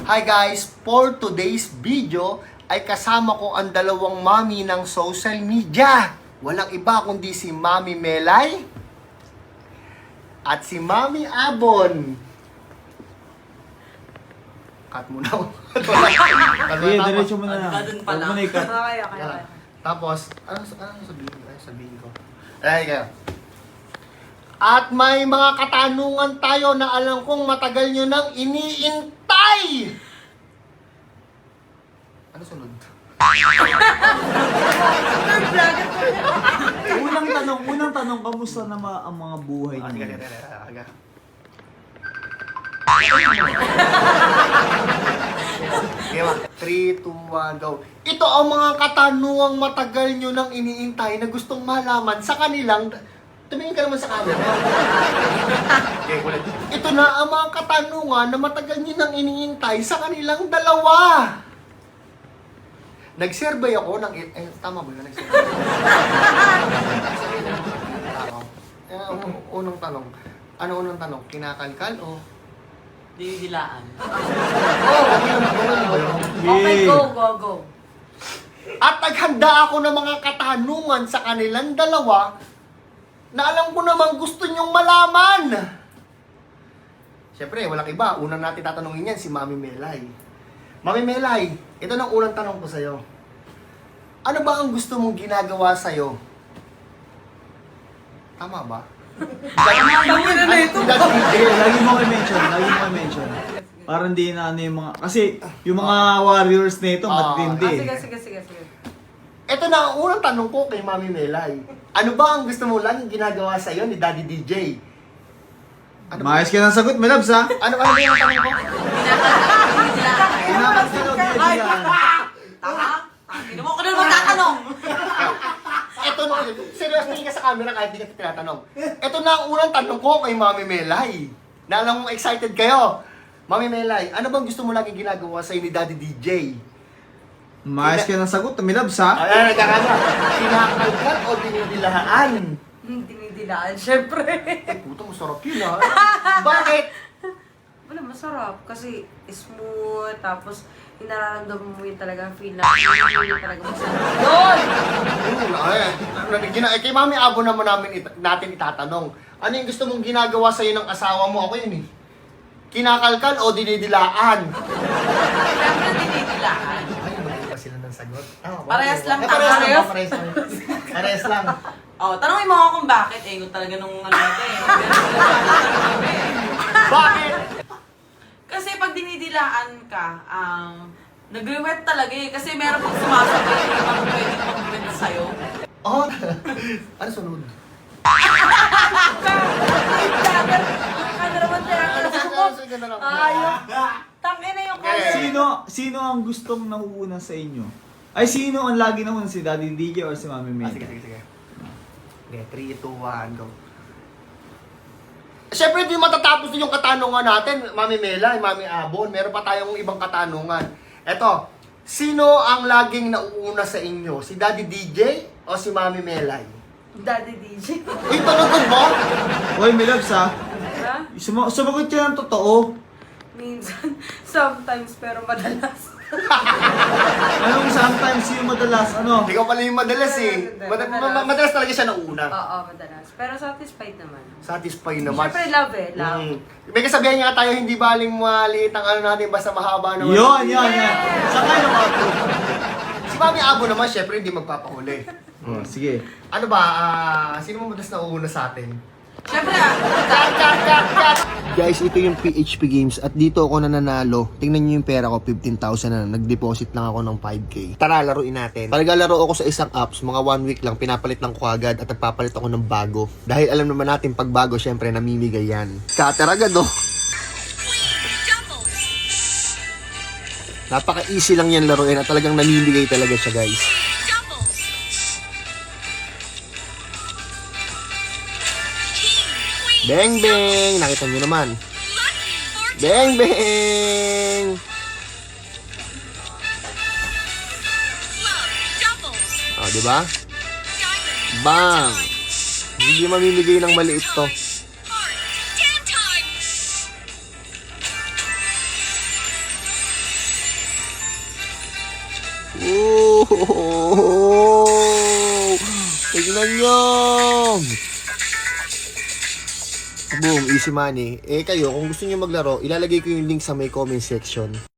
Hi guys! For today's video ay kasama ko ang dalawang mami ng social media. Walang iba kundi si Mami Melay at si Mami Abon. Cut mo na. Sige, diretso mo na lang. Doon pa lang. Huwag mo na i-cut. Okay. Tapos, ano sabihin ko? Ay, kaya. At may mga katanungan tayo na alam kong matagal nyo nang iniintay! Ano sunod? Unang tanong, kamusta na ang mga buhay Ah, niyo? sige. Okay, 3, 2, 1, go. Ito ang mga katanungang matagal nyo nang iniintay na gustong malaman sa kanilang... Tumingin ka naman sa camera. Okay, ulit. Ito na ang mga katanungan na matagal nyo nang iniintay sa kanilang dalawa. Nag-survey ako ng... tama ba yun? Nag-survey. Unang tanong. Ano unang tanong? Kinakalkal o... Dinidilaan. Okay. Go. At naghanda ako ng mga katanungan sa kanilang dalawa na alam ko namang gusto nyong malaman. Siyempre, walang iba. Unang natin tatanungin yan, si Mami Melay. Mami Melay, ito na unang tanong ko sa'yo. Ano ba ang gusto mong ginagawa sa'yo? Tama ba? Lagi mo i-mention. Para hindi na ano yung mga... Kasi yung mga warriors na ito, matindi. Sige. Ito na ang unang tanong ko kay Mami Melay. Ano ba ang gusto mo lang ginagawa sa'yo ni Daddy DJ? Maayos ka ng sagot, my loves, ha? Ano ba yung tanong ko? Dinidilaan. Tama? Hindi mo ko na magtatanong. Ito na, seriously ka sa camera kahit di ka tinatanong. Ito na ang unang tanong ko kay Mami Melay. Na alam mong excited kayo. Mami Melay, ano bang gusto mo lagi ginagawa sa'yo ni Daddy DJ? Maayos ka ng sagot, my loves, ha? Ayan, nagkakama. Kinakalkat o dinidilahaan? Dinidilaan, syempre. Eh, puto, masarap yun ha. Bakit? Wala, masarap. Kasi smooth, tapos nararamdaman mo yung talagang feel na yun talaga masarap. Yun! Kay Mami Abo naman natin itatanong. Ano yung gusto mong ginagawa sa'yo ng asawa mo? Ako yun eh. Kinakalkal o dinidilaan? Syempre dinidilaan. Ay, magkaiba sila ng sagot. Parehas lang, Parehas lang. Oh, tanongin mo ako kung bakit. Kung talaga nung ano natin. Bakit? Kasi pag dinidilaan ka, nagre-wet talaga eh. Kasi meron pang sumasabay na ibang pwedeng mag-wet sa'yo. Oh, ano sunod? Ayaw. Tangin na yung color. Sino ang gustong nauuna sa inyo? Ay, sino ang lagi nauna? Si Daddy DJ or si Mami Melay? Sige. Okay, 3, 2, 1, go. Siyempre, di matatapos din yung katanungan natin, Mami Melay, Mami Abon. Meron pa tayong ibang katanungan. Eto, sino ang laging nauuna sa inyo? Si Daddy DJ o si Mami Melay? Daddy DJ. Uy, talaga ba? Hoy, my loves, ha? Ha? Sumagot ka ng totoo. Minsan, sometimes, pero madalas. Anong sometimes yung madalas, ano? Ikaw pala yung madalas eh. Madalas talaga siya nauna. Oo, madalas. Pero satisfied naman. Satisfied naman. Siyempre, love eh. Love. May kasabihan nga tayo, hindi baling maliit ang ano natin, basta mahaba naman. Yun. Saka yung mga Si Mami Abo naman, syempre, hindi magpapahuli. sige. Ano ba, sino mo madalas nauuna sa atin? Siyempre, Guys, ito yung PHP Games at dito ako nananalo. Tingnan nyo yung pera ko, 15,000 na. Nag-deposit lang ako ng 5K. Tara, laruin natin. Palaglalaro ako sa isang apps, mga 1 week lang, pinapalit lang ko agad at nagpapalit ako ng bago. Dahil alam naman natin, pag bago, syempre, namimigay yan. Scatter agad, oh. Napaka-easy lang yan laruin at talagang namimigay talaga siya, guys. Bang bang! Nakita nyo naman. Bang bang! Oh, di ba? Bang! Hindi mamimigay ng maliit to. Oh! Tignan nyo! Boom, easy money. Eh kayo, kung gusto nyo maglaro, ilalagay ko yung link sa may comment section.